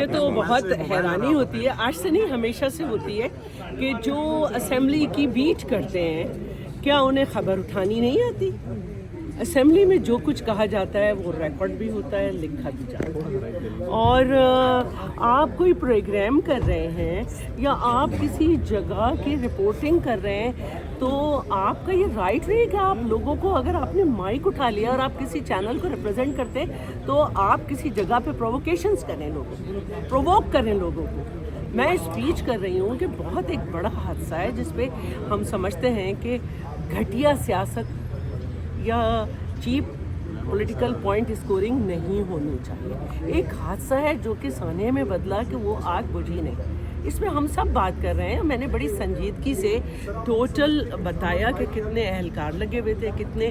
مجھے تو بہت حیرانی ہوتی ہے، آج سے نہیں ہمیشہ سے ہوتی ہے، کہ جو اسمبلی کی بیٹ کرتے ہیں کیا انہیں خبر اٹھانی نہیں آتی؟ اسمبلی میں جو کچھ کہا جاتا ہے وہ ریکارڈ بھی ہوتا ہے، لکھا بھی جاتا ہے. اور آپ کوئی پروگرام کر رہے ہیں یا آپ کسی جگہ کی رپورٹنگ کر رہے ہیں تو آپ کا یہ رائٹ نہیں کہ آپ لوگوں کو، اگر آپ نے مائک اٹھا لیا اور آپ کسی چینل کو ریپرزینٹ کرتے تو آپ کسی جگہ پہ پرووکیشنز کریں، لوگوں کو پرووک کریں لوگوں کو. میں اسپیچ کر رہی ہوں کہ بہت ایک بڑا حادثہ ہے جس پہ ہم سمجھتے ہیں کہ گھٹیا سیاست یا چیپ پولیٹیکل پوائنٹ اسکورنگ نہیں ہونی چاہیے. ایک حادثہ ہے جو کہ سانے میں بدلا کہ وہ آگ بجھی نہیں. اس میں ہم سب بات کر رہے ہیں. میں نے بڑی سنجیدگی سے ٹوٹل بتایا کہ کتنے اہلکار لگے ہوئے تھے، کتنے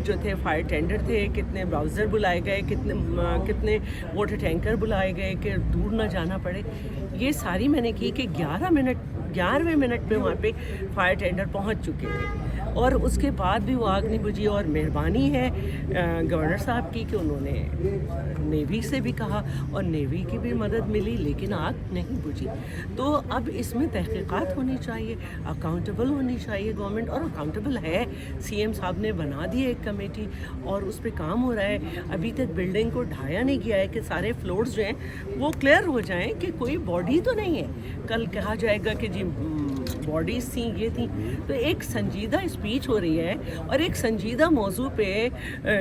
جو تھے فائر ٹینڈر تھے، کتنے براؤزر بلائے گئے، کتنے واٹر ٹینکر بلائے گئے کہ دور نہ جانا پڑے. یہ ساری میں نے کی کہ 11ویں منٹ پہ وہاں پہ فائر ٹینڈر پہنچ چکے تھے اور اس کے بعد بھی وہ آگ نہیں بجھی. اور مہربانی ہے گورنر صاحب کی کہ انہوں نے نیوی سے بھی کہا اور نیوی کی بھی مدد ملی، لیکن آگ نہیں بجھی. تو اب اس میں تحقیقات ہونی چاہیے، اکاؤنٹیبل ہونی چاہیے گورنمنٹ، اور اکاؤنٹیبل ہے. سی ایم صاحب نے بنا دی ہے ایک کمیٹی اور اس پہ کام ہو رہا ہے. ابھی تک بلڈنگ کو ڈھایا نہیں گیا ہے کہ سارے فلورز جو ہیں وہ کلیئر ہو جائیں کہ کوئی باڈی تو نہیں ہے. کل کہا جائے گا کہ جی باڈیز تھیں، یہ تھیں. تو ایک سنجیدہ اسپیچ ہو رہی ہے اور ایک سنجیدہ موضوع پہ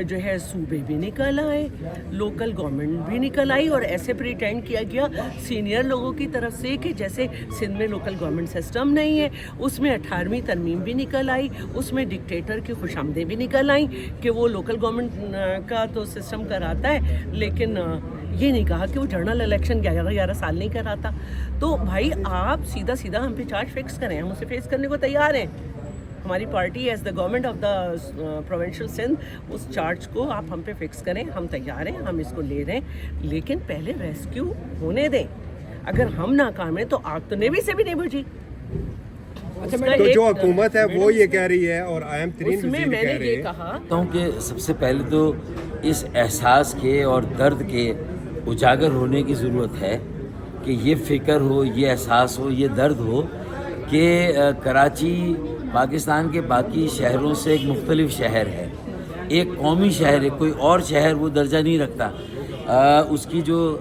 جو ہے صوبے بھی نکل آئے، لوکل گورنمنٹ بھی نکل آئی، اور ایسے پریٹینڈ کیا گیا سینئر لوگوں کی طرف سے کہ جیسے سندھ میں لوکل گورنمنٹ سسٹم نہیں ہے. اس میں 18ویں ترمیم بھی نکل آئی، اس میں ڈکٹیٹر کی خوش آمدیں بھی نکل آئیں کہ وہ لوکل گورنمنٹ کا تو سسٹم کراتا ہے لیکن یہ نہیں کہا کہ وہ جنرل الیکشن 11 سال نہیں کراتا. تو بھائی آپ سیدھا ہم پہ چارج فکس کریں، ہم اسے فیس کرنے کو تیار ہیں. ہماری party as the government of the provincial Sindh اس چارج کو آپ ہم پہ فکس کریں، ہم تیار ہیں، ہم اس کو لے رہے ہیں، لیکن پہلے ریسکیو ہونے دیں. اگر ہم ناکام ہیں تو آگ تو نیوی سے بھی نہیں بجھی. تو جو حکومت ہے وہ یہ کہہ رہی ہے اور اہم ترین اس میں وزیر میں کہہ نے رہے یہ ہیں کہا کہ سب سے پہلے تو اس احساس کے اور درد کے اجاگر ہونے کی ضرورت ہے کہ یہ فکر ہو، یہ احساس ہو، یہ درد ہو کہ کراچی پاکستان کے باقی شہروں سے ایک مختلف شہر ہے، ایک قومی شہر ہے. کوئی اور شہر وہ درجہ نہیں رکھتا. اس کی جو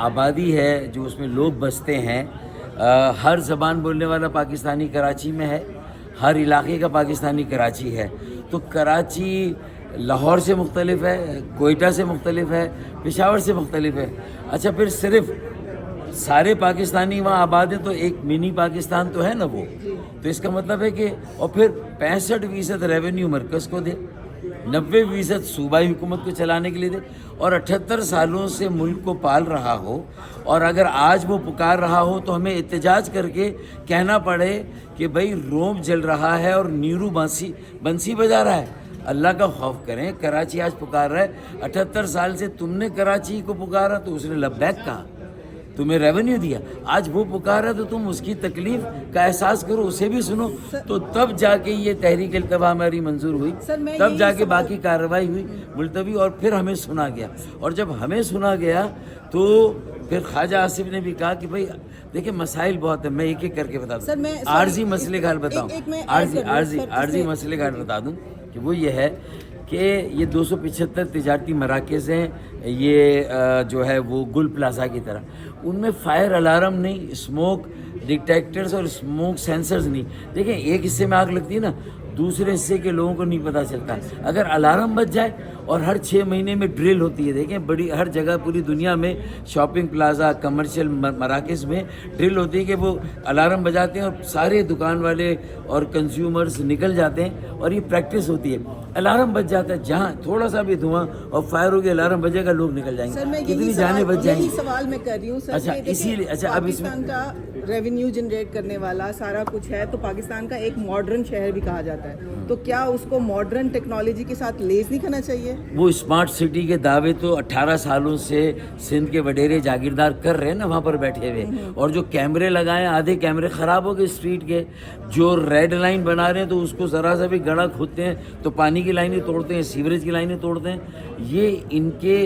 آبادی ہے، جو اس میں لوگ بستے ہیں، ہر زبان بولنے والا پاکستانی کراچی میں ہے، ہر علاقے کا پاکستانی کراچی ہے. تو کراچی لاہور سے مختلف ہے، کوئٹہ سے مختلف ہے، پشاور سے مختلف ہے. اچھا پھر صرف سارے پاکستانی وہاں آباد ہیں تو ایک منی پاکستان تو ہے نا وہ. تو اس کا مطلب ہے کہ اور پھر 65% ریونیو مرکز کو دے، 90% صوبائی حکومت کو چلانے کے لیے دے، اور 78 سالوں سے ملک کو پال رہا ہو. اور اگر آج وہ پکار رہا ہو تو ہمیں احتجاج کر کے کہنا پڑے کہ بھائی روم جل رہا ہے اور نیرو بنسی بجا رہا ہے. اللہ کا خوف کریں. کراچی آج پکار رہا ہے. 78 سال سے تم نے کراچی کو پکارا تو اس نے لبیک کہا، تمہیں ریونیو دیا. آج وہ پکارا تو تم اس کی تکلیف کا احساس کرو، اسے بھی سنو. تو تب جا کے یہ تحریک التوا ہماری منظور ہوئی، تب جا کے باقی کارروائی ہوئی ملتوی، اور پھر ہمیں سنا گیا. اور جب ہمیں سنا گیا تو پھر خواجہ آصف نے بھی کہا کہ بھائی دیکھیں مسائل بہت ہیں. میں ایک ایک کر کے بتا دوں، عارضی مسئلے کا حل بتاؤں، عارضی مسئلے کا حل بتا دوں کہ وہ یہ ہے کہ یہ 275 تجارتی مراکز ہیں، یہ جو ہے وہ گل پلازا کی طرح. ان میں فائر الارم نہیں، اسموک ڈیٹیکٹرز اور اسموک سینسرز نہیں. دیکھیں ایک حصے میں آگ لگتی ہے نا، دوسرے حصے کے لوگوں کو نہیں پتہ چلتا. اگر الارم بج جائے، اور ہر 6 مہینے میں ڈرل ہوتی ہے، دیکھیں بڑی ہر جگہ پوری دنیا میں شاپنگ پلازا کمرشل مراکز میں ڈرل ہوتی ہے کہ وہ الارم بجاتے ہیں اور سارے دکان والے اور کنزیومرز نکل جاتے ہیں، اور یہ پریکٹس ہوتی ہے. الارم بج جاتا ہے، جہاں تھوڑا سا بھی دھواں اور فائر ہو گیا الارم بجے گا، لوگ نکل جائیں گے. کتنی جانیں بچ جائیں گی. سوال میں کر رہی ہوں سر. اچھا اسی لیے اب اس میں پاکستان کا ریونیو جنریٹ کرنے والا سارا کچھ ہے تو پاکستان کا ایک ماڈرن شہر بھی کہا جاتا ہے، تو کیا اس کو ماڈرن ٹیکنالوجی کے ساتھ لیس نہیں کرنا چاہیے؟ وہ اسمارٹ سٹی کے دعوے تو 18 سالوں سے سندھ کے وڈیرے جاگیردار کر رہے ہیں نا وہاں پر بیٹھے ہوئے. اور جو کیمرے لگائے ہیں، آدھے کیمرے خراب ہو گئے اسٹریٹ کے. جو ریڈ لائن بنا رہے ہیں تو اس کو ذرا سا بھی گڑھا کھودتے ہیں تو پانی کی لائنیں توڑتے ہیں، سیوریج کی لائنیں توڑتے ہیں. یہ ان کے